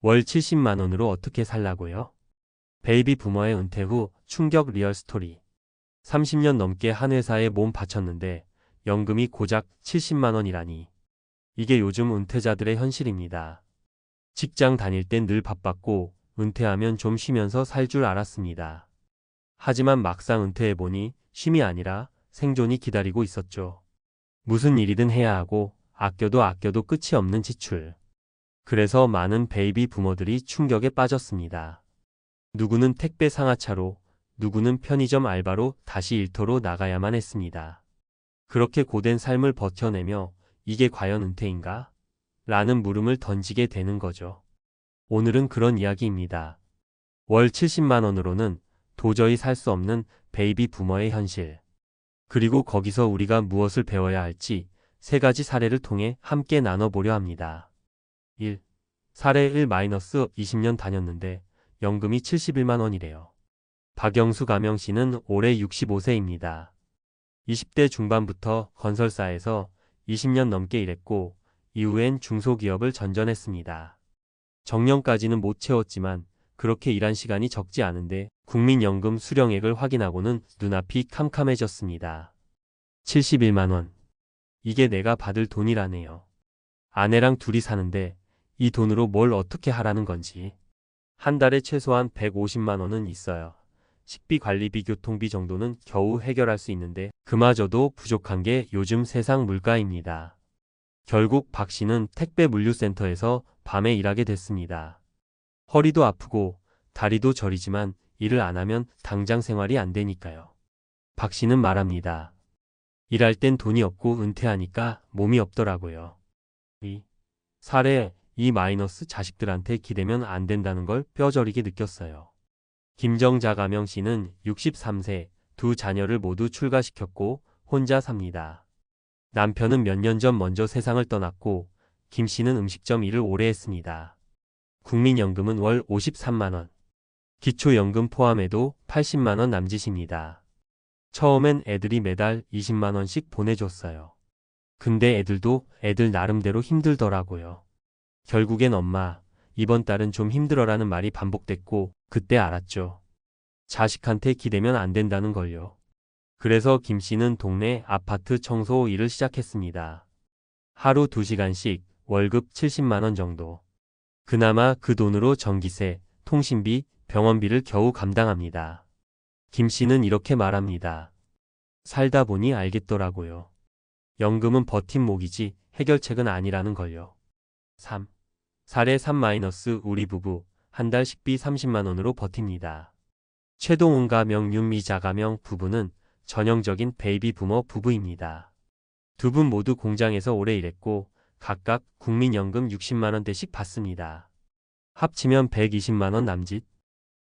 월 70만 원으로 어떻게 살라고요? 베이비 부머의 은퇴 후 충격 리얼 스토리. 30년 넘게 한 회사에 몸 바쳤는데 연금이 고작 70만 원이라니. 이게 요즘 은퇴자들의 현실입니다. 직장 다닐 땐 늘 바빴고 은퇴하면 좀 쉬면서 살 줄 알았습니다. 하지만 막상 은퇴해보니 쉼이 아니라 생존이 기다리고 있었죠. 무슨 일이든 해야 하고 아껴도 끝이 없는 지출. 그래서 많은 베이비 부머들이 충격에 빠졌습니다. 누구는 택배 상하차로, 누구는 편의점 알바로 다시 일터로 나가야만 했습니다. 그렇게 고된 삶을 버텨내며 이게 과연 은퇴인가? 라는 물음을 던지게 되는 거죠. 오늘은 그런 이야기입니다. 월 70만 원으로는 도저히 살 수 없는 베이비 부머의 현실. 그리고 거기서 우리가 무엇을 배워야 할지 세 가지 사례를 통해 함께 나눠보려 합니다. 1. 사례 1-20년 다녔는데 연금이 71만 원이래요. 박영수 가명 씨는 올해 65세입니다. 20대 중반부터 건설사에서 20년 넘게 일했고 이후엔 중소기업을 전전했습니다. 정년까지는 못 채웠지만 그렇게 일한 시간이 적지 않은데 국민연금 수령액을 확인하고는 눈앞이 캄캄해졌습니다. 71만 원. 이게 내가 받을 돈이라네요. 아내랑 둘이 사는데 이 돈으로 뭘 어떻게 하라는 건지. 한 달에 최소한 150만 원은 있어요. 식비, 관리비, 교통비 정도는 겨우 해결할 수 있는데 그마저도 부족한 게 요즘 세상 물가입니다. 결국 박 씨는 택배 물류센터에서 밤에 일하게 됐습니다. 허리도 아프고 다리도 저리지만 일을 안 하면 당장 생활이 안 되니까요. 박 씨는 말합니다. 일할 땐 돈이 없고 은퇴하니까 몸이 없더라고요. 이 사례 2- 자식들한테 기대면 안 된다는 걸 뼈저리게 느꼈어요. 김정자 가명 씨는 63세, 두 자녀를 모두 출가시켰고 혼자 삽니다. 남편은 몇 년 전 먼저 세상을 떠났고 김 씨는 음식점 일을 오래 했습니다. 국민연금은 월 53만 원. 기초연금 포함해도 80만 원 남짓입니다. 처음엔 애들이 매달 20만 원씩 보내줬어요. 근데 애들도 애들 나름대로 힘들더라고요. 결국엔 엄마, 이번 달은 좀 힘들어라는 말이 반복됐고 그때 알았죠. 자식한테 기대면 안 된다는 걸요. 그래서 김 씨는 동네 아파트 청소 일을 시작했습니다. 하루 2시간씩 월급 70만 원 정도. 그나마 그 돈으로 전기세, 통신비, 병원비를 겨우 감당합니다. 김 씨는 이렇게 말합니다. 살다 보니 알겠더라고요. 연금은 버팀목이지 해결책은 아니라는 걸요. 3. 사례 3- 우리 부부 한 달 식비 30만 원으로 버팁니다. 최동훈 가명 윤미자 가명 부부는 전형적인 베이비 부머 부부입니다. 두 분 모두 공장에서 오래 일했고 각각 국민연금 60만 원대씩 받습니다. 합치면 120만 원 남짓.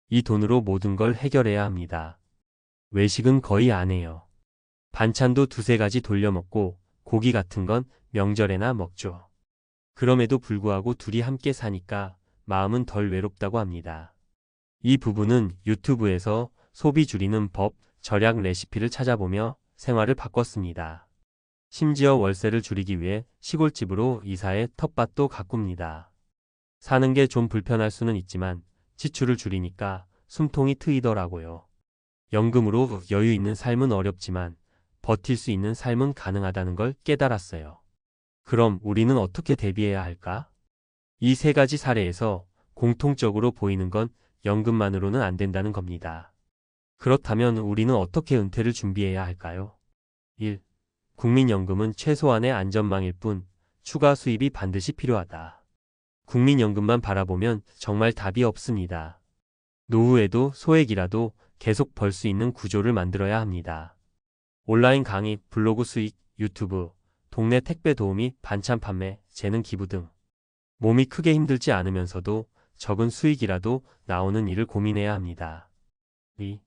이 돈으로 모든 걸 해결해야 합니다. 외식은 거의 안 해요. 반찬도 두세 가지 돌려 먹고 고기 같은 건 명절에나 먹죠. 그럼에도 불구하고 둘이 함께 사니까 마음은 덜 외롭다고 합니다. 이 부부는 유튜브에서 소비 줄이는 법, 절약 레시피를 찾아보며 생활을 바꿨습니다. 심지어 월세를 줄이기 위해 시골집으로 이사해 텃밭도 가꿉니다. 사는 게 좀 불편할 수는 있지만 지출을 줄이니까 숨통이 트이더라고요. 연금으로 여유 있는 삶은 어렵지만 버틸 수 있는 삶은 가능하다는 걸 깨달았어요. 그럼 우리는 어떻게 대비해야 할까? 이 세 가지 사례에서 공통적으로 보이는 건 연금만으로는 안 된다는 겁니다. 그렇다면 우리는 어떻게 은퇴를 준비해야 할까요? 1. 국민연금은 최소한의 안전망일 뿐 추가 수입이 반드시 필요하다. 국민연금만 바라보면 정말 답이 없습니다. 노후에도 소액이라도 계속 벌 수 있는 구조를 만들어야 합니다. 온라인 강의, 블로그 수익, 유튜브, 동네 택배 도우미, 반찬 판매, 재능 기부 등 몸이 크게 힘들지 않으면서도 적은 수익이라도 나오는 일을 고민해야 합니다. 2.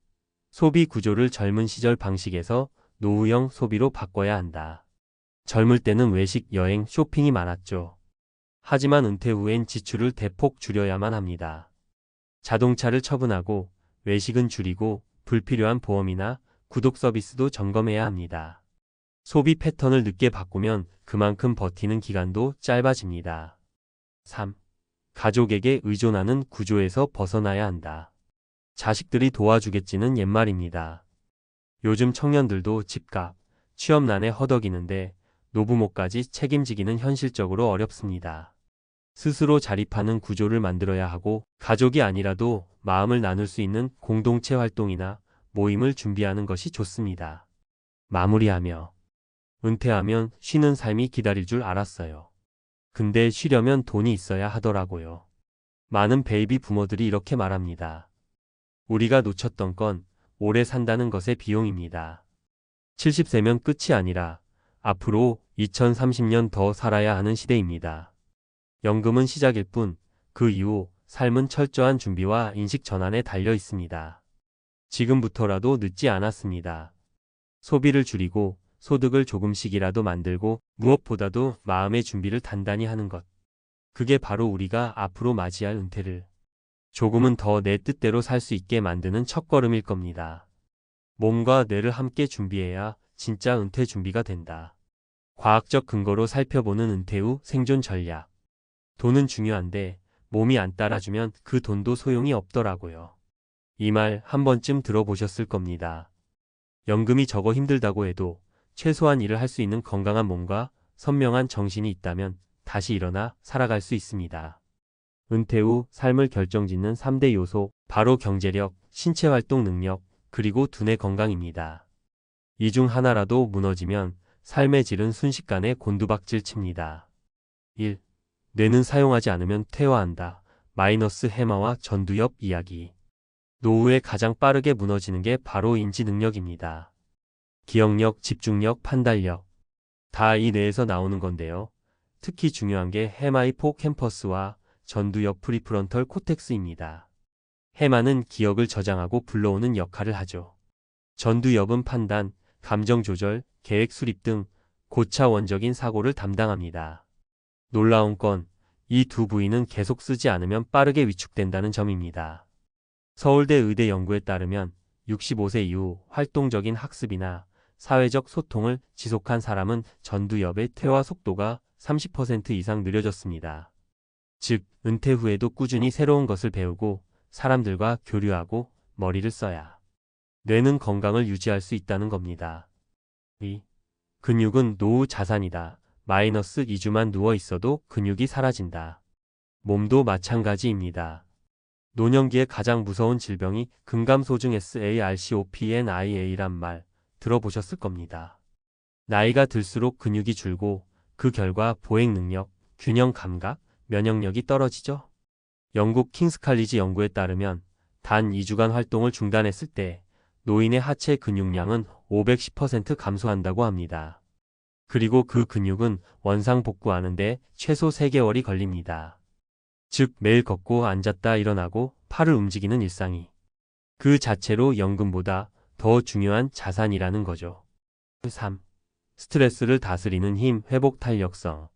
소비 구조를 젊은 시절 방식에서 노후형 소비로 바꿔야 한다. 젊을 때는 외식, 여행, 쇼핑이 많았죠. 하지만 은퇴 후엔 지출을 대폭 줄여야만 합니다. 자동차를 처분하고 외식은 줄이고 불필요한 보험이나 구독 서비스도 점검해야 합니다. 소비 패턴을 늦게 바꾸면 그만큼 버티는 기간도 짧아집니다. 3. 가족에게 의존하는 구조에서 벗어나야 한다. 자식들이 도와주겠지는 옛말입니다. 요즘 청년들도 집값, 취업난에 허덕이는데 노부모까지 책임지기는 현실적으로 어렵습니다. 스스로 자립하는 구조를 만들어야 하고 가족이 아니라도 마음을 나눌 수 있는 공동체 활동이나 모임을 준비하는 것이 좋습니다. 마무리하며 은퇴하면 쉬는 삶이 기다릴 줄 알았어요. 근데 쉬려면 돈이 있어야 하더라고요. 많은 베이비 부모들이 이렇게 말합니다. 우리가 놓쳤던 건 오래 산다는 것의 비용입니다. 70세면 끝이 아니라 앞으로 2030년 더 살아야 하는 시대입니다. 연금은 시작일 뿐 그 이후 삶은 철저한 준비와 인식 전환에 달려 있습니다. 지금부터라도 늦지 않았습니다. 소비를 줄이고 소득을 조금씩이라도 만들고 무엇보다도 마음의 준비를 단단히 하는 것. 그게 바로 우리가 앞으로 맞이할 은퇴를 조금은 더 내 뜻대로 살 수 있게 만드는 첫걸음일 겁니다. 몸과 뇌를 함께 준비해야 진짜 은퇴 준비가 된다. 과학적 근거로 살펴보는 은퇴 후 생존 전략. 돈은 중요한데 몸이 안 따라주면 그 돈도 소용이 없더라고요. 이 말 한 번쯤 들어보셨을 겁니다. 연금이 적어 힘들다고 해도 최소한 일을 할 수 있는 건강한 몸과 선명한 정신이 있다면 다시 일어나 살아갈 수 있습니다. 은퇴 후 삶을 결정짓는 3대 요소, 바로 경제력, 신체활동 능력, 그리고 두뇌 건강입니다. 이 중 하나라도 무너지면 삶의 질은 순식간에 곤두박질 칩니다. 1. 뇌는 사용하지 않으면 퇴화한다. 마이너스 해마와 전두엽 이야기. 노후에 가장 빠르게 무너지는 게 바로 인지 능력입니다. 기억력, 집중력, 판단력. 다 이 뇌에서 나오는 건데요. 특히 중요한 게 해마 히포캠퍼스와 전두엽 프리프론털 코텍스입니다. 해마는 기억을 저장하고 불러오는 역할을 하죠. 전두엽은 판단, 감정 조절, 계획 수립 등 고차원적인 사고를 담당합니다. 놀라운 건 이 두 부위는 계속 쓰지 않으면 빠르게 위축된다는 점입니다. 서울대 의대 연구에 따르면 65세 이후 활동적인 학습이나 사회적 소통을 지속한 사람은 전두엽의 퇴화 속도가 30% 이상 느려졌습니다. 즉, 은퇴 후에도 꾸준히 새로운 것을 배우고 사람들과 교류하고 머리를 써야 뇌는 건강을 유지할 수 있다는 겁니다. 2. 근육은 노후 자산이다. 마이너스 2주만 누워 있어도 근육이 사라진다. 몸도 마찬가지입니다. 노년기에 가장 무서운 질병이 근감소증 SARCOPNIA란 말 들어보셨을 겁니다. 나이가 들수록 근육이 줄고 그 결과 보행 능력, 균형 감각, 면역력이 떨어지죠. 영국 킹스칼리지 연구에 따르면 단 2주간 활동을 중단했을 때 노인의 하체 근육량은 510% 감소한다고 합니다. 그리고 그 근육은 원상 복구하는데 최소 3개월이 걸립니다. 즉 매일 걷고 앉았다 일어나고 팔을 움직이는 일상이 그 자체로 연금보다 더 중요한 자산이라는 거죠. 3. 스트레스를 다스리는 힘, 회복 탄력성.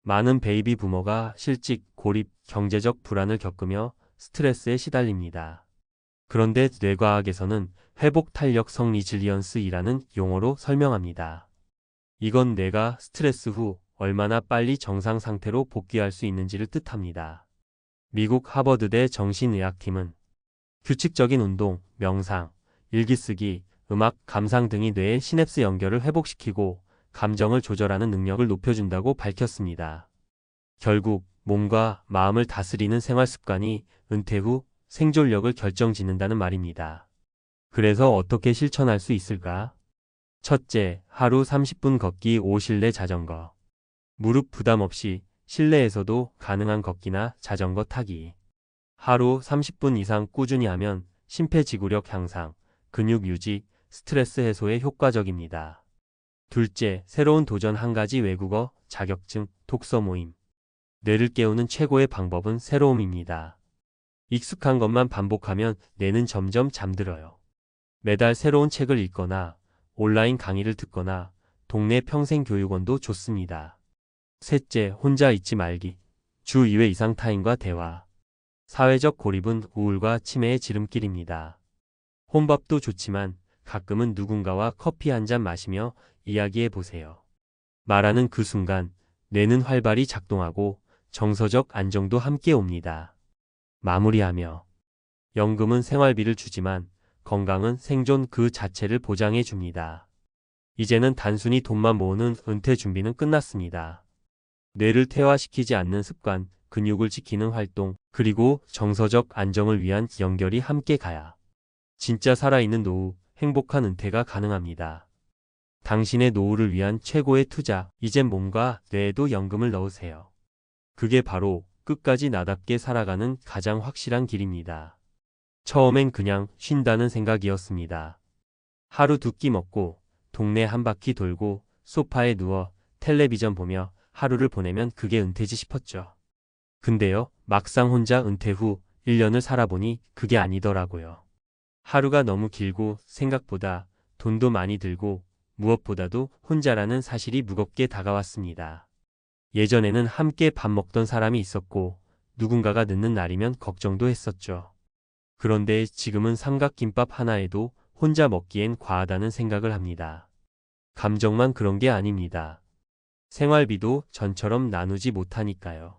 많은 베이비 부모가 실직, 고립, 경제적 불안을 겪으며 스트레스에 시달립니다. 그런데 뇌과학에서는 회복 탄력성 리질리언스이라는 용어로 설명합니다. 이건 뇌가 스트레스 후 얼마나 빨리 정상 상태로 복귀할 수 있는지를 뜻합니다. 미국 하버드대 정신의학팀은 규칙적인 운동, 명상, 일기쓰기, 음악, 감상 등이 뇌의 시냅스 연결을 회복시키고 감정을 조절하는 능력을 높여준다고 밝혔습니다. 결국 몸과 마음을 다스리는 생활 습관이 은퇴 후 생존력을 결정짓는다는 말입니다. 그래서 어떻게 실천할 수 있을까? 첫째, 하루 30분 걷기 5실내 자전거. 무릎 부담 없이 실내에서도 가능한 걷기나 자전거 타기. 하루 30분 이상 꾸준히 하면 심폐지구력 향상, 근육 유지, 스트레스 해소에 효과적입니다. 둘째, 새로운 도전 한 가지 외국어, 자격증, 독서 모임. 뇌를 깨우는 최고의 방법은 새로움입니다. 익숙한 것만 반복하면 뇌는 점점 잠들어요. 매달 새로운 책을 읽거나 온라인 강의를 듣거나 동네 평생교육원도 좋습니다. 셋째, 혼자 있지 말기. 주 2회 이상 타인과 대화. 사회적 고립은 우울과 치매의 지름길입니다. 혼밥도 좋지만 가끔은 누군가와 커피 한 잔 마시며 이야기해 보세요. 말하는 그 순간 뇌는 활발히 작동하고 정서적 안정도 함께 옵니다. 마무리하며 연금은 생활비를 주지만 건강은 생존 그 자체를 보장해 줍니다. 이제는 단순히 돈만 모으는 은퇴 준비는 끝났습니다. 뇌를 퇴화시키지 않는 습관, 근육을 지키는 활동, 그리고 정서적 안정을 위한 연결이 함께 가야 진짜 살아있는 노후, 행복한 은퇴가 가능합니다. 당신의 노후를 위한 최고의 투자, 이젠 몸과 뇌에도 연금을 넣으세요. 그게 바로 끝까지 나답게 살아가는 가장 확실한 길입니다. 처음엔 그냥 쉰다는 생각이었습니다. 하루 두 끼 먹고 동네 한 바퀴 돌고 소파에 누워 텔레비전 보며 하루를 보내면 그게 은퇴지 싶었죠. 근데요, 막상 혼자 은퇴 후 1년을 살아보니 그게 아니더라고요. 하루가 너무 길고 생각보다 돈도 많이 들고 무엇보다도 혼자라는 사실이 무겁게 다가왔습니다. 예전에는 함께 밥 먹던 사람이 있었고 누군가가 늦는 날이면 걱정도 했었죠. 그런데 지금은 삼각김밥 하나에도 혼자 먹기엔 과하다는 생각을 합니다. 감정만 그런 게 아닙니다. 생활비도 전처럼 나누지 못하니까요.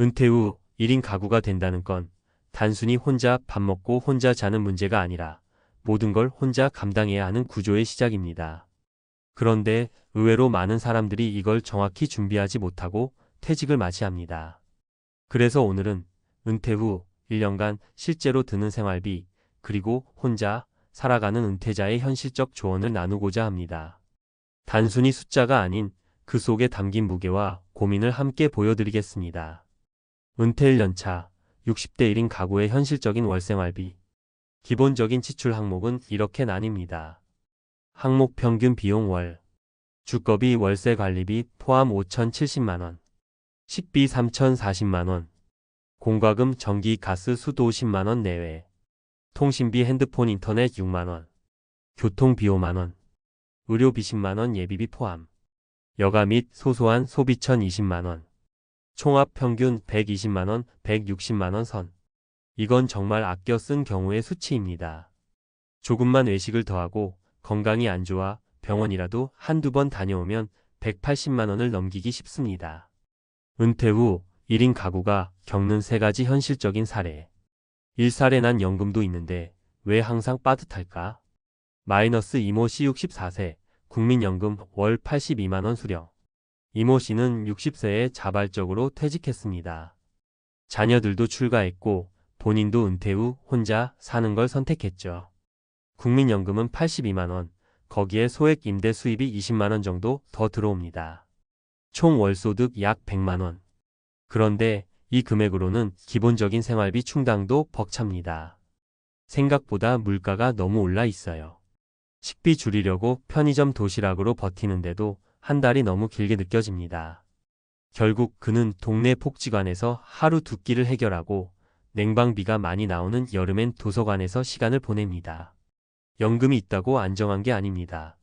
은퇴 후 1인 가구가 된다는 건 단순히 혼자 밥 먹고 혼자 자는 문제가 아니라 모든 걸 혼자 감당해야 하는 구조의 시작입니다. 그런데 의외로 많은 사람들이 이걸 정확히 준비하지 못하고 퇴직을 맞이합니다. 그래서 오늘은 은퇴 후 1년간 실제로 드는 생활비, 그리고 혼자 살아가는 은퇴자의 현실적 조언을 나누고자 합니다. 단순히 숫자가 아닌 그 속에 담긴 무게와 고민을 함께 보여드리겠습니다. 은퇴 1년차, 60대 1인 가구의 현실적인 월생활비. 기본적인 지출 항목은 이렇게 나뉩니다. 항목 평균 비용 월. 주거비 월세 관리비 포함 5,070만원. 식비 3,040만원. 공과금 전기 가스 수도 50만원 내외. 통신비 핸드폰 인터넷 6만원. 교통비 5만원. 의료비 10만원 예비비 포함. 여가 및 소소한 소비천 20만원. 총합 평균 120만원, 160만원 선. 이건 정말 아껴 쓴 경우의 수치입니다. 조금만 외식을 더하고 건강이 안 좋아 병원이라도 한두 번 다녀오면 180만원을 넘기기 쉽습니다. 은퇴 후 1인 가구가 겪는 세 가지 현실적인 사례. 일사례 난 연금도 있는데 왜 항상 빠듯할까? 마이너스 이모 씨 64세, 국민연금 월 82만원 수령. 이모 씨는 60세에 자발적으로 퇴직했습니다. 자녀들도 출가했고 본인도 은퇴 후 혼자 사는 걸 선택했죠. 국민연금은 82만원, 거기에 소액 임대 수입이 20만원 정도 더 들어옵니다. 총 월소득 약 100만원. 그런데 이 금액으로는 기본적인 생활비 충당도 벅찹니다. 생각보다 물가가 너무 올라 있어요. 식비 줄이려고 편의점 도시락으로 버티는데도 한 달이 너무 길게 느껴집니다. 결국 그는 동네 복지관에서 하루 두 끼를 해결하고 냉방비가 많이 나오는 여름엔 도서관에서 시간을 보냅니다. 연금이 있다고 안정한 게 아닙니다.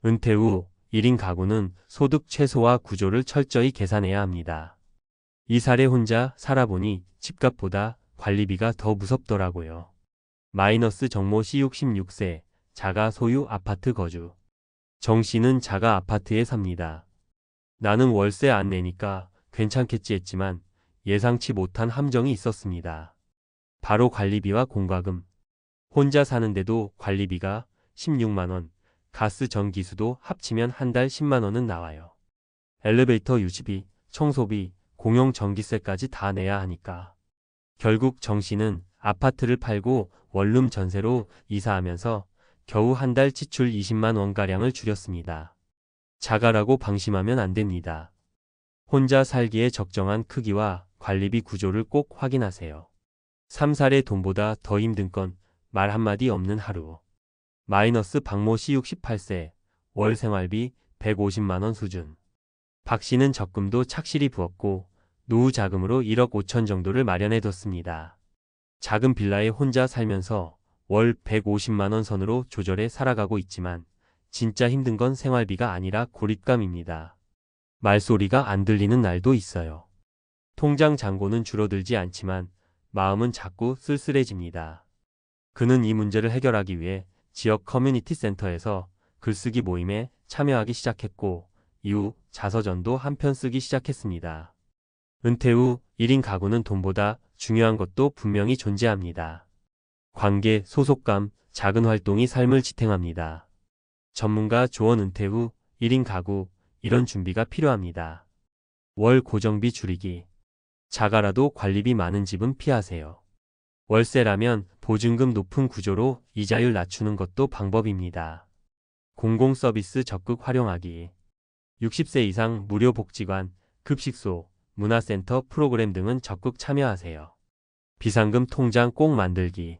은퇴 후 1인 가구는 소득 최소화 구조를 철저히 계산해야 합니다. 이 사례 혼자 살아보니 집값보다 관리비가 더 무섭더라고요. 마이너스 정모 씨 66세, 자가 소유 아파트 거주. 정 씨는 자가 아파트에 삽니다. 나는 월세 안 내니까 괜찮겠지 했지만 예상치 못한 함정이 있었습니다. 바로 관리비와 공과금. 혼자 사는데도 관리비가 16만원, 가스 전기수도 합치면 한 달 10만원은 나와요. 엘리베이터 유지비, 청소비, 공용 전기세까지 다 내야 하니까. 결국 정 씨는 아파트를 팔고 원룸 전세로 이사하면서 겨우 한 달 지출 20만 원가량을 줄였습니다. 자가라고 방심하면 안 됩니다. 혼자 살기에 적정한 크기와 관리비 구조를 꼭 확인하세요. 3살의 돈보다 더 힘든 건 말 한마디 없는 하루. 마이너스 박모 씨 68세, 월 생활비 150만원 수준. 박 씨는 적금도 착실히 부었고 노후 자금으로 1억 5천 정도를 마련해뒀습니다. 작은 빌라에 혼자 살면서 월 150만원 선으로 조절해 살아가고 있지만 진짜 힘든 건 생활비가 아니라 고립감입니다. 말소리가 안 들리는 날도 있어요. 통장 잔고는 줄어들지 않지만 마음은 자꾸 쓸쓸해집니다. 그는 이 문제를 해결하기 위해 지역 커뮤니티 센터에서 글쓰기 모임에 참여하기 시작했고 이후 자서전도 한 편 쓰기 시작했습니다. 은퇴 후 1인 가구는 돈보다 중요한 것도 분명히 존재합니다. 관계, 소속감, 작은 활동이 삶을 지탱합니다. 전문가 조언 은퇴 후 1인 가구, 이런 준비가 필요합니다. 월 고정비 줄이기. 자가라도 관리비 많은 집은 피하세요. 월세라면 보증금 높은 구조로 이자율 낮추는 것도 방법입니다. 공공서비스 적극 활용하기. 60세 이상 무료 복지관, 급식소, 문화센터 프로그램 등은 적극 참여하세요. 비상금 통장 꼭 만들기.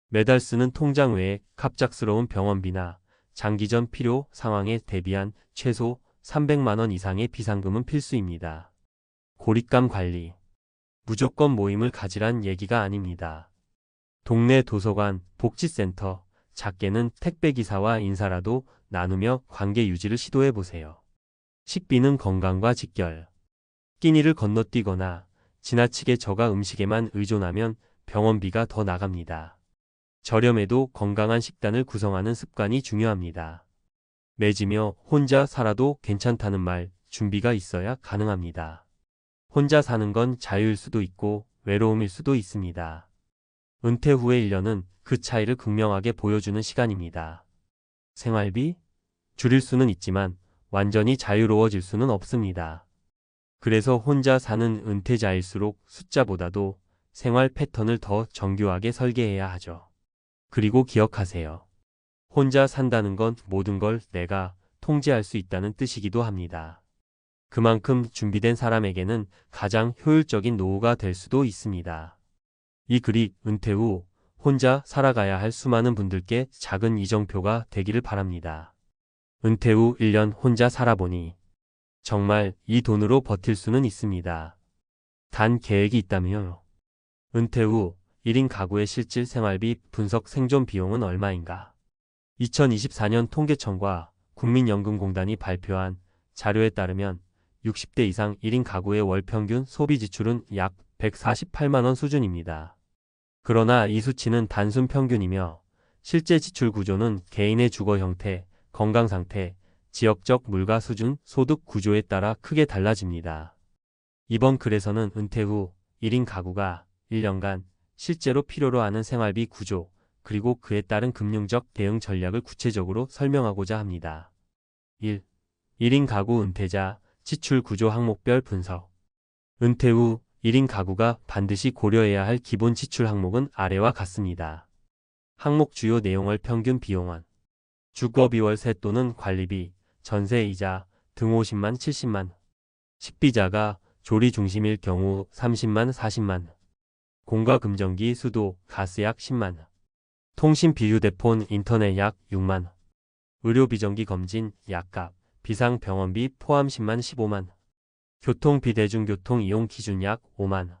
매달 쓰는 통장 외에 갑작스러운 병원비나 장기전 필요 상황에 대비한 최소 300만 원 이상의 비상금은 필수입니다. 고립감 관리. 무조건 모임을 가지란 얘기가 아닙니다. 동네 도서관, 복지센터, 작게는 택배기사와 인사라도 나누며 관계 유지를 시도해보세요. 식비는 건강과 직결. 끼니를 건너뛰거나 지나치게 저가 음식에만 의존하면 병원비가 더 나갑니다. 저렴해도 건강한 식단을 구성하는 습관이 중요합니다. 매지며 혼자 살아도 괜찮다는 말, 준비가 있어야 가능합니다. 혼자 사는 건 자유일 수도 있고 외로움일 수도 있습니다. 은퇴 후의 1년은 그 차이를 극명하게 보여주는 시간입니다. 생활비? 줄일 수는 있지만 완전히 자유로워질 수는 없습니다. 그래서 혼자 사는 은퇴자일수록 숫자보다도 생활 패턴을 더 정교하게 설계해야 하죠. 그리고 기억하세요. 혼자 산다는 건 모든 걸 내가 통제할 수 있다는 뜻이기도 합니다. 그만큼 준비된 사람에게는 가장 효율적인 노후가 될 수도 있습니다. 이 글이 은퇴 후 혼자 살아가야 할 수많은 분들께 작은 이정표가 되기를 바랍니다. 은퇴 후 1년 혼자 살아보니 정말 이 돈으로 버틸 수는 있습니다. 단 계획이 있다면요. 은퇴 후 1인 가구의 실질 생활비 분석 생존 비용은 얼마인가? 2024년 통계청과 국민연금공단이 발표한 자료에 따르면 60대 이상 1인 가구의 월 평균 소비 지출은 약 148만 원 수준입니다. 그러나 이 수치는 단순 평균이며 실제 지출 구조는 개인의 주거 형태, 건강 상태, 지역적 물가 수준, 소득 구조에 따라 크게 달라집니다. 이번 글에서는 은퇴 후 1인 가구가 1년간 실제로 필요로 하는 생활비 구조, 그리고 그에 따른 금융적 대응 전략을 구체적으로 설명하고자 합니다. 1. 1인 가구 은퇴자 지출 구조 항목별 분석. 은퇴 후 1인 가구가 반드시 고려해야 할 기본 지출 항목은 아래와 같습니다. 항목 주요 내용을 평균 비용원. 주거비 월세 또는 관리비, 전세이자 등 50만 70만. 식비자가 조리 중심일 경우 30만 40만. 공과 금전기 수도 가스 약 10만. 통신 비휴대폰 인터넷 약 6만. 의료 비정기 검진 약값 비상 병원비 포함 10만 15만. 교통비 대중교통 이용 기준 약 5만.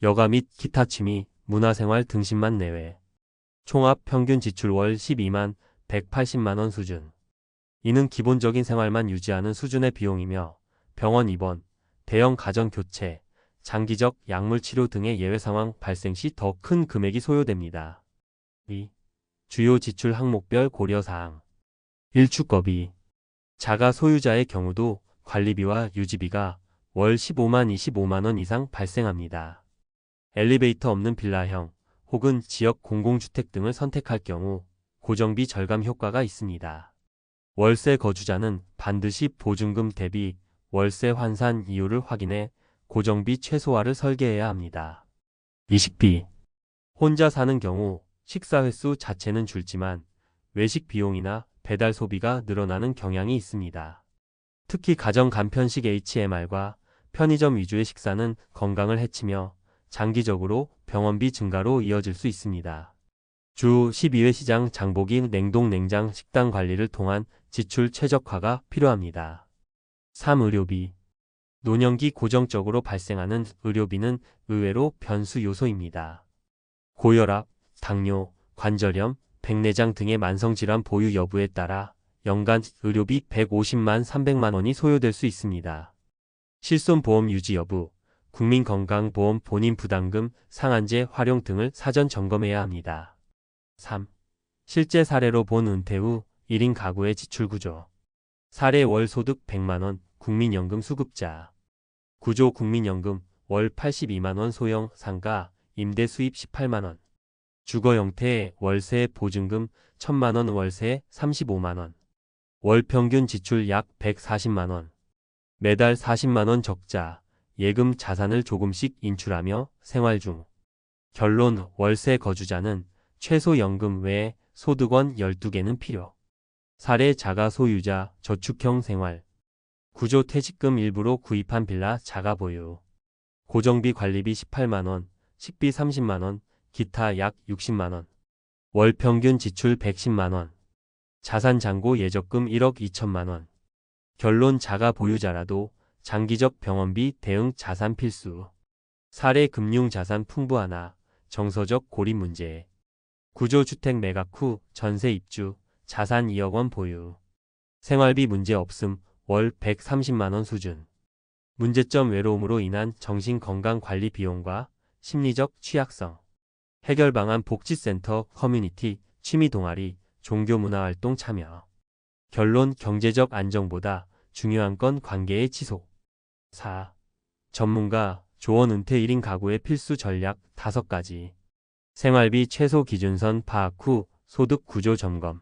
여가 및 기타 취미, 문화생활 등 10만 내외. 총합 평균 지출 월 12만 180만 원 수준. 이는 기본적인 생활만 유지하는 수준의 비용이며 병원 입원, 대형 가전 교체, 장기적 약물 치료 등의 예외 상황 발생 시 더 큰 금액이 소요됩니다. 2. 주요 지출 항목별 고려사항. 1. 주거비. 자가 소유자의 경우도 관리비와 유지비가 월 15만 25만 원 이상 발생합니다. 엘리베이터 없는 빌라형 혹은 지역 공공주택 등을 선택할 경우 고정비 절감 효과가 있습니다. 월세 거주자는 반드시 보증금 대비 월세 환산 이율을 확인해 고정비 최소화를 설계해야 합니다. 이식비. 혼자 사는 경우 식사 횟수 자체는 줄지만 외식 비용이나 배달 소비가 늘어나는 경향이 있습니다. 특히 가정 간편식 HMR과 편의점 위주의 식사는 건강을 해치며 장기적으로 병원비 증가로 이어질 수 있습니다. 주 12회 시장 장보기 냉동 냉장 식당 관리를 통한 지출 최적화가 필요합니다. 3. 의료비. 노년기 고정적으로 발생하는 의료비는 의외로 변수 요소입니다. 고혈압, 당뇨, 관절염, 백내장 등의 만성질환 보유 여부에 따라 연간 의료비 150만 300만 원이 소요될 수 있습니다. 실손보험 유지 여부, 국민건강보험 본인 부담금, 상한제 활용 등을 사전 점검해야 합니다. 3. 실제 사례로 본 은퇴 후 1인 가구의 지출 구조. 사례 월 소득 100만 원, 국민연금 수급자. 구조 국민연금, 월 82만원 소형 상가, 임대 수입 18만원. 주거 형태 월세 보증금 1000만원 월세 35만원. 월 평균 지출 약 140만원. 매달 40만원 적자, 예금 자산을 조금씩 인출하며 생활 중. 결론 월세 거주자는 최소 연금 외에 소득원 12개는 필요. 사례 자가 소유자 저축형 생활. 구조 퇴직금 일부로 구입한 빌라 자가 보유. 고정비 관리비 18만원, 식비 30만원, 기타 약 60만원. 월 평균 지출 110만원. 자산 잔고 예적금 1억 2천만원. 결론 자가 보유자라도 장기적 병원비 대응 자산 필수. 사례 금융 자산 풍부하나 정서적 고립 문제. 구조주택 매각 후 전세 입주, 자산 2억 원 보유. 생활비 문제 없음, 월 130만원 수준. 문제점 외로움으로 인한 정신건강관리 비용과 심리적 취약성. 해결 방안 복지센터, 커뮤니티, 취미동아리, 종교문화활동 참여. 결론 경제적 안정보다 중요한 건 관계의 지속. 4. 전문가, 조언 은퇴 1인 가구의 필수 전략 5가지. 생활비 최소 기준선 파악 후 소득 구조 점검.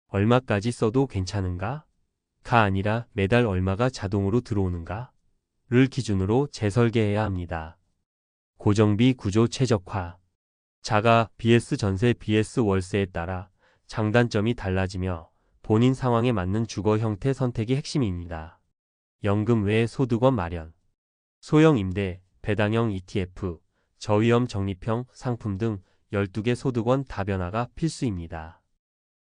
얼마까지 써도 괜찮은가? 가 아니라 매달 얼마가 자동으로 들어오는가? 를 기준으로 재설계해야 합니다. 고정비 구조 최적화. 자가 vs 전세 vs 월세에 따라 장단점이 달라지며 본인 상황에 맞는 주거 형태 선택이 핵심입니다. 연금 외 소득원 마련. 소형 임대, 배당형 ETF, 저위험 적립형 상품 등 12개 소득원 다변화가 필수입니다.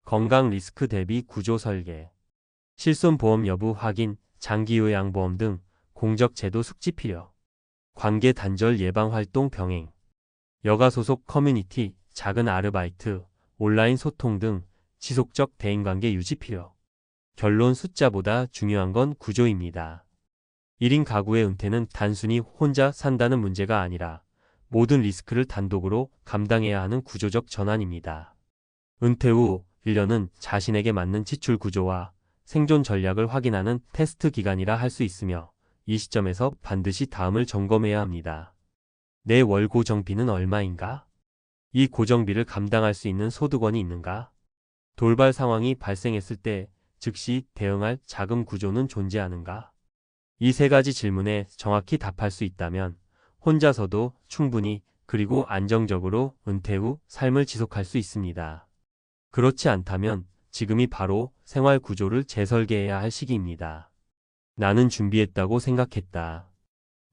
건강 리스크 대비 구조 설계. 실손보험 여부 확인, 장기요양보험 등 공적 제도 숙지 필요. 관계 단절 예방 활동 병행. 여가 소속 커뮤니티, 작은 아르바이트, 온라인 소통 등 지속적 대인관계 유지 필요. 결론 숫자보다 중요한 건 구조입니다. 1인 가구의 은퇴는 단순히 혼자 산다는 문제가 아니라 모든 리스크를 단독으로 감당해야 하는 구조적 전환입니다. 은퇴 후 1년은 자신에게 맞는 지출 구조와 생존 전략을 확인하는 테스트 기간이라 할 수 있으며 이 시점에서 반드시 다음을 점검해야 합니다. 내 월 고정비는 얼마인가? 이 고정비를 감당할 수 있는 소득원이 있는가? 돌발 상황이 발생했을 때 즉시 대응할 자금 구조는 존재하는가? 이 3가지 질문에 정확히 답할 수 있다면 혼자서도 충분히 그리고 안정적으로 은퇴 후 삶을 지속할 수 있습니다. 그렇지 않다면 지금이 바로 생활 구조를 재설계해야 할 시기입니다. 나는 준비했다고 생각했다.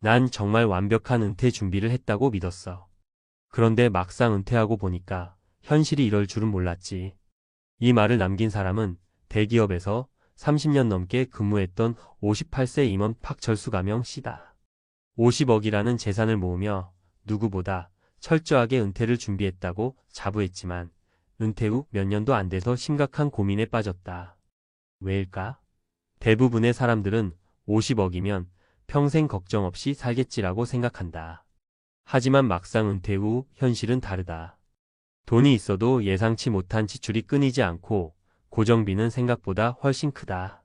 난 정말 완벽한 은퇴 준비를 했다고 믿었어. 그런데 막상 은퇴하고 보니까 현실이 이럴 줄은 몰랐지. 이 말을 남긴 사람은 대기업에서 30년 넘게 근무했던 58세 임원 박철수 가명 씨다. 50억이라는 재산을 모으며 누구보다 철저하게 은퇴를 준비했다고 자부했지만 은퇴 후 몇 년도 안 돼서 심각한 고민에 빠졌다. 왜일까? 대부분의 사람들은 50억이면 평생 걱정 없이 살겠지라고 생각한다. 하지만 막상 은퇴 후 현실은 다르다. 돈이 있어도 예상치 못한 지출이 끊이지 않고 고정비는 생각보다 훨씬 크다.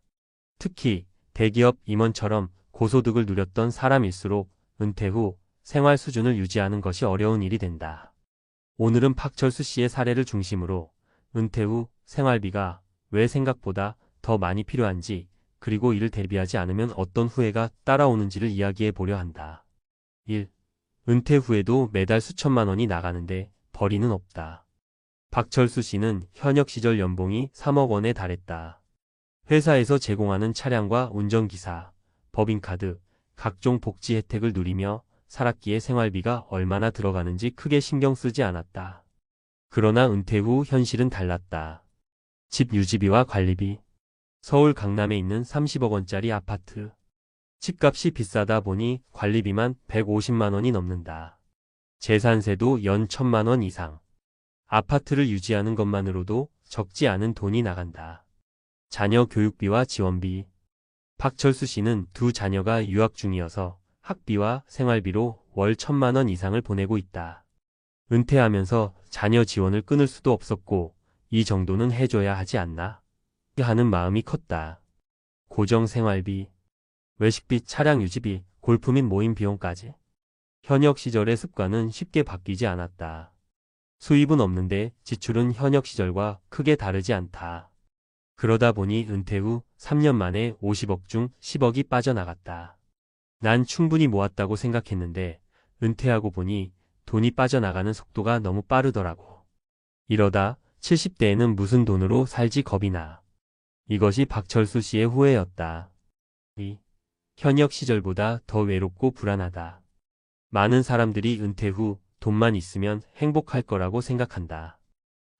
특히 대기업 임원처럼 고소득을 누렸던 사람일수록 은퇴 후 생활 수준을 유지하는 것이 어려운 일이 된다. 오늘은 박철수 씨의 사례를 중심으로 은퇴 후 생활비가 왜 생각보다 더 많이 필요한지 그리고 이를 대비하지 않으면 어떤 후회가 따라오는지를 이야기해 보려 한다. 1. 은퇴 후에도 매달 수천만 원이 나가는데 벌이는 없다. 박철수 씨는 현역 시절 연봉이 3억 원에 달했다. 회사에서 제공하는 차량과 운전기사, 법인카드, 각종 복지 혜택을 누리며 살았기에 생활비가 얼마나 들어가는지 크게 신경 쓰지 않았다. 그러나 은퇴 후 현실은 달랐다. 집 유지비와 관리비. 서울 강남에 있는 30억 원짜리 아파트. 집값이 비싸다 보니 관리비만 150만 원이 넘는다. 재산세도 연 1000만 원 이상. 아파트를 유지하는 것만으로도 적지 않은 돈이 나간다. 자녀 교육비와 지원비. 박철수 씨는 2 자녀가 유학 중이어서 학비와 생활비로 월 1000만 원 이상을 보내고 있다. 은퇴하면서 자녀 지원을 끊을 수도 없었고 이 정도는 해줘야 하지 않나? 하는 마음이 컸다. 고정 생활비, 외식비, 차량 유지비, 골프 및 모임 비용까지. 현역 시절의 습관은 쉽게 바뀌지 않았다. 수입은 없는데 지출은 현역 시절과 크게 다르지 않다. 그러다 보니 은퇴 후 3년 만에 50억 중 10억이 빠져나갔다. 난 충분히 모았다고 생각했는데 은퇴하고 보니 돈이 빠져나가는 속도가 너무 빠르더라고. 이러다 70대에는 무슨 돈으로 살지 겁이 나. 이것이 박철수 씨의 후회였다. 이 현역 시절보다 더 외롭고 불안하다. 많은 사람들이 은퇴 후 돈만 있으면 행복할 거라고 생각한다.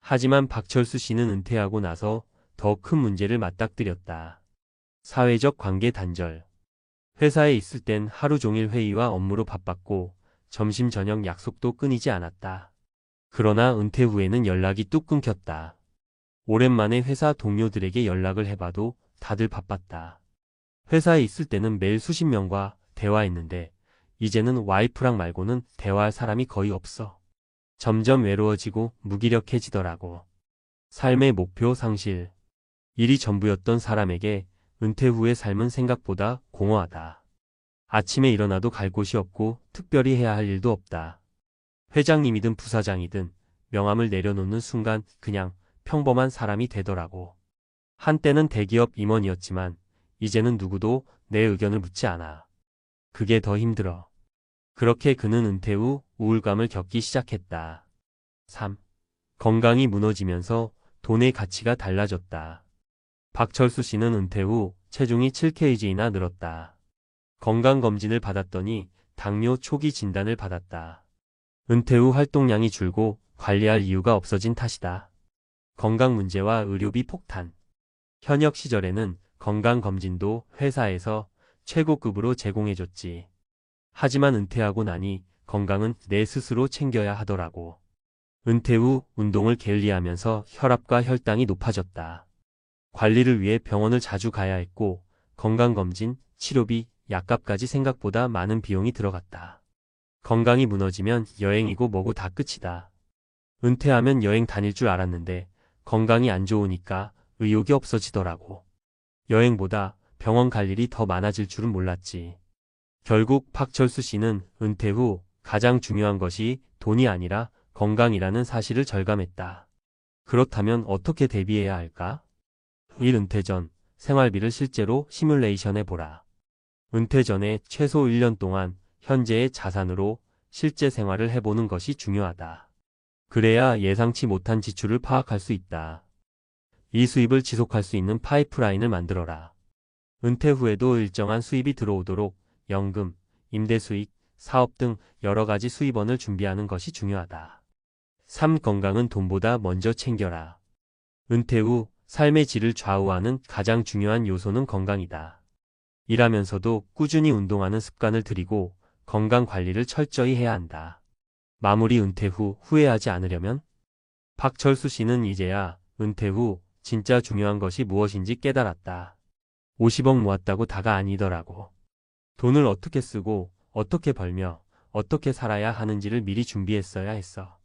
하지만 박철수 씨는 은퇴하고 나서 더 큰 문제를 맞닥뜨렸다. 사회적 관계 단절. 회사에 있을 땐 하루 종일 회의와 업무로 바빴고 점심 저녁 약속도 끊이지 않았다. 그러나 은퇴 후에는 연락이 뚝 끊겼다. 오랜만에 회사 동료들에게 연락을 해봐도 다들 바빴다. 회사에 있을 때는 매일 수십 명과 대화했는데 이제는 와이프랑 말고는 대화할 사람이 거의 없어. 점점 외로워지고 무기력해지더라고. 삶의 목표 상실. 일이 전부였던 사람에게 은퇴 후의 삶은 생각보다 공허하다. 아침에 일어나도 갈 곳이 없고 특별히 해야 할 일도 없다. 회장님이든 부사장이든 명함을 내려놓는 순간 그냥 평범한 사람이 되더라고. 한때는 대기업 임원이었지만 이제는 누구도 내 의견을 묻지 않아. 그게 더 힘들어. 그렇게 그는 은퇴 후 우울감을 겪기 시작했다. 3. 건강이 무너지면서 돈의 가치가 달라졌다. 박철수 씨는 은퇴 후 체중이 7kg나 늘었다. 건강검진을 받았더니 당뇨 초기 진단을 받았다. 은퇴 후 활동량이 줄고 관리할 이유가 없어진 탓이다. 건강 문제와 의료비 폭탄. 현역 시절에는 건강검진도 회사에서 최고급으로 제공해줬지. 하지만 은퇴하고 나니 건강은 내 스스로 챙겨야 하더라고. 은퇴 후 운동을 게을리하면서 혈압과 혈당이 높아졌다. 관리를 위해 병원을 자주 가야 했고 건강검진, 치료비, 약값까지 생각보다 많은 비용이 들어갔다. 건강이 무너지면 여행이고 뭐고 다 끝이다. 은퇴하면 여행 다닐 줄 알았는데 건강이 안 좋으니까 의욕이 없어지더라고. 여행보다 병원 갈 일이 더 많아질 줄은 몰랐지. 결국 박철수 씨는 은퇴 후 가장 중요한 것이 돈이 아니라 건강이라는 사실을 절감했다. 그렇다면 어떻게 대비해야 할까? 1. 은퇴 전 생활비를 실제로 시뮬레이션해보라. 은퇴 전에 최소 1년 동안 현재의 자산으로 실제 생활을 해보는 것이 중요하다. 그래야 예상치 못한 지출을 파악할 수 있다. 이 수입을 지속할 수 있는 파이프라인을 만들어라. 은퇴 후에도 일정한 수입이 들어오도록 연금, 임대 수익, 사업 등 여러 가지 수입원을 준비하는 것이 중요하다. 3. 건강은 돈보다 먼저 챙겨라. 은퇴 후 삶의 질을 좌우하는 가장 중요한 요소는 건강이다. 일하면서도 꾸준히 운동하는 습관을 들이고 건강 관리를 철저히 해야 한다. 마무리. 은퇴 후 후회하지 않으려면? 박철수 씨는 이제야 은퇴 후 진짜 중요한 것이 무엇인지 깨달았다. 50억 모았다고 다가 아니더라고. 돈을 어떻게 쓰고 어떻게 벌며 어떻게 살아야 하는지를 미리 준비했어야 했어.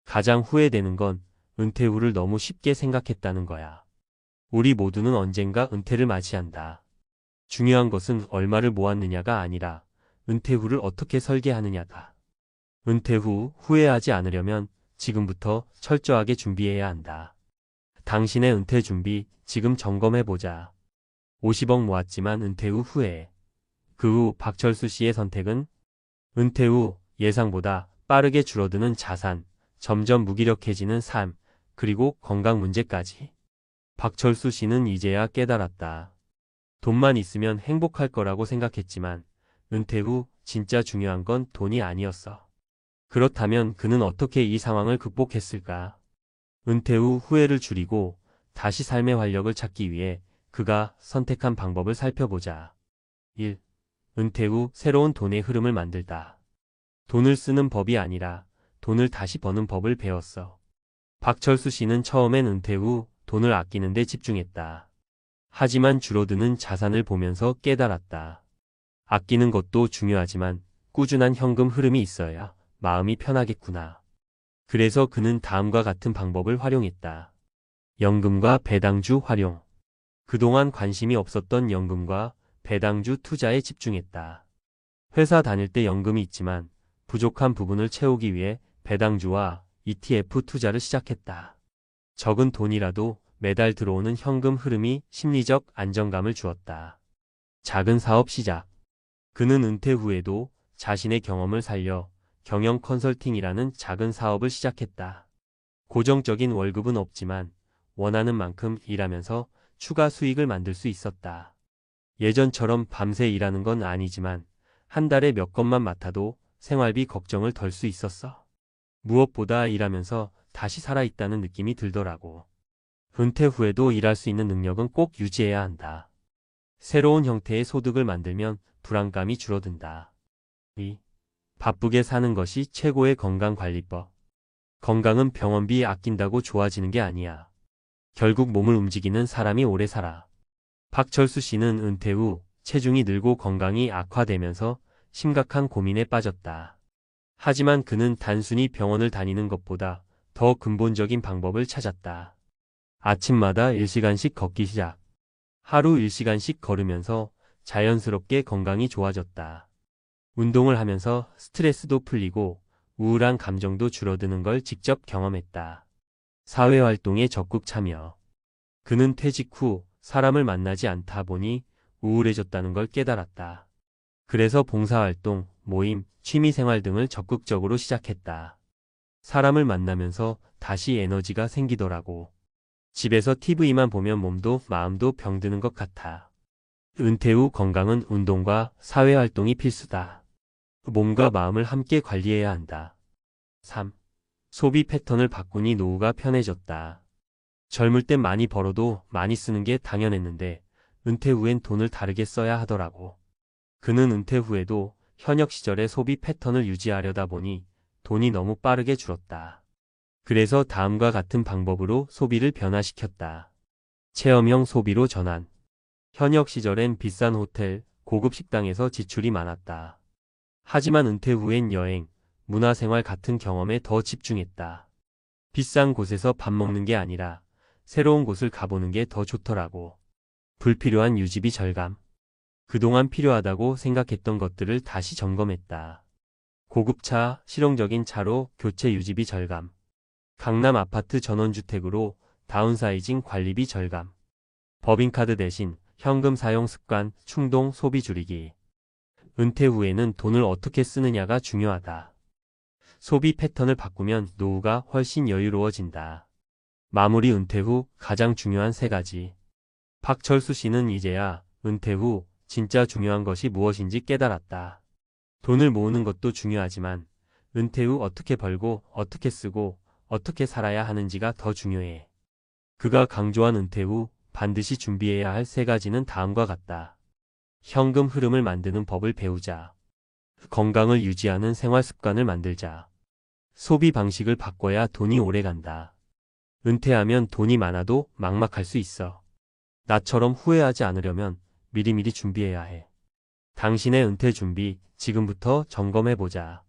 가장 후회되는 건 은퇴 후를 너무 쉽게 생각했다는 거야. 우리 모두는 언젠가 은퇴를 맞이한다. 중요한 것은 얼마를 모았느냐가 아니라 은퇴 후를 어떻게 설계하느냐다. 은퇴 후 후회하지 않으려면 지금부터 철저하게 준비해야 한다. 당신의 은퇴 준비 지금 점검해보자. 50억 모았지만 은퇴 후 후회. 그 후 박철수 씨의 선택은? 은퇴 후 예상보다 빠르게 줄어드는 자산, 점점 무기력해지는 삶, 그리고 건강 문제까지. 박철수 씨는 이제야 깨달았다. 돈만 있으면 행복할 거라고 생각했지만 은퇴 후 진짜 중요한 건 돈이 아니었어. 그렇다면 그는 어떻게 이 상황을 극복했을까? 은퇴 후 후회를 줄이고 다시 삶의 활력을 찾기 위해 그가 선택한 방법을 살펴보자. 1. 은퇴 후 새로운 돈의 흐름을 만들다. 돈을 쓰는 법이 아니라 돈을 다시 버는 법을 배웠어. 박철수 씨는 처음엔 은퇴 후 돈을 아끼는 데 집중했다. 하지만 줄어드는 자산을 보면서 깨달았다. 아끼는 것도 중요하지만 꾸준한 현금 흐름이 있어야 마음이 편하겠구나. 그래서 그는 다음과 같은 방법을 활용했다. 연금과 배당주 활용. 그동안 관심이 없었던 연금과 배당주 투자에 집중했다. 회사 다닐 때 연금이 있지만 부족한 부분을 채우기 위해 배당주와 ETF 투자를 시작했다. 적은 돈이라도 매달 들어오는 현금 흐름이 심리적 안정감을 주었다. 작은 사업 시작. 그는 은퇴 후에도 자신의 경험을 살려 경영 컨설팅이라는 작은 사업을 시작했다. 고정적인 월급은 없지만 원하는 만큼 일하면서 추가 수익을 만들 수 있었다. 예전처럼 밤새 일하는 건 아니지만 한 달에 몇 건만 맡아도 생활비 걱정을 덜 수 있었어. 무엇보다 일하면서 다시 살아있다는 느낌이 들더라고. 은퇴 후에도 일할 수 있는 능력은 꼭 유지해야 한다. 새로운 형태의 소득을 만들면 불안감이 줄어든다. 2. 바쁘게 사는 것이 최고의 건강관리법. 건강은 병원비 아낀다고 좋아지는 게 아니야. 결국 몸을 움직이는 사람이 오래 살아. 박철수 씨는 은퇴 후 체중이 늘고 건강이 악화되면서 심각한 고민에 빠졌다. 하지만 그는 단순히 병원을 다니는 것보다 더 근본적인 방법을 찾았다. 아침마다 1시간씩 걷기 시작. 하루 1시간씩 걸으면서 자연스럽게 건강이 좋아졌다. 운동을 하면서 스트레스도 풀리고 우울한 감정도 줄어드는 걸 직접 경험했다. 사회활동에 적극 참여. 그는 퇴직 후 사람을 만나지 않다 보니 우울해졌다는 걸 깨달았다. 그래서 봉사활동, 모임, 취미생활 등을 적극적으로 시작했다. 사람을 만나면서 다시 에너지가 생기더라고. 집에서 TV만 보면 몸도 마음도 병드는 것 같아. 은퇴 후 건강은 운동과 사회활동이 필수다. 몸과 마음을 함께 관리해야 한다. 3. 소비 패턴을 바꾸니 노후가 편해졌다. 젊을 땐 많이 벌어도 많이 쓰는 게 당연했는데 은퇴 후엔 돈을 다르게 써야 하더라고. 그는 은퇴 후에도 현역 시절의 소비 패턴을 유지하려다 보니 돈이 너무 빠르게 줄었다. 그래서 다음과 같은 방법으로 소비를 변화시켰다. 체험형 소비로 전환. 현역 시절엔 비싼 호텔, 고급 식당에서 지출이 많았다. 하지만 은퇴 후엔 여행, 문화생활 같은 경험에 더 집중했다. 비싼 곳에서 밥 먹는 게 아니라 새로운 곳을 가보는 게 더 좋더라고. 불필요한 유지비 절감. 그동안 필요하다고 생각했던 것들을 다시 점검했다. 고급차, 실용적인 차로 교체 유지비 절감. 강남 아파트 전원주택으로 다운사이징 관리비 절감. 법인카드 대신 현금 사용 습관, 충동 소비 줄이기. 은퇴 후에는 돈을 어떻게 쓰느냐가 중요하다. 소비 패턴을 바꾸면 노후가 훨씬 여유로워진다. 마무리. 은퇴 후 가장 중요한 3가지. 박철수 씨는 이제야 은퇴 후 진짜 중요한 것이 무엇인지 깨달았다. 돈을 모으는 것도 중요하지만 은퇴 후 어떻게 벌고 어떻게 쓰고 어떻게 살아야 하는지가 더 중요해. 그가 강조한 은퇴 후 반드시 준비해야 할 3가지는 다음과 같다. 현금 흐름을 만드는 법을 배우자. 건강을 유지하는 생활 습관을 만들자. 소비 방식을 바꿔야 돈이 오래 간다. 은퇴하면 돈이 많아도 막막할 수 있어. 나처럼 후회하지 않으려면 미리미리 준비해야 해. 당신의 은퇴 준비 지금부터 점검해보자.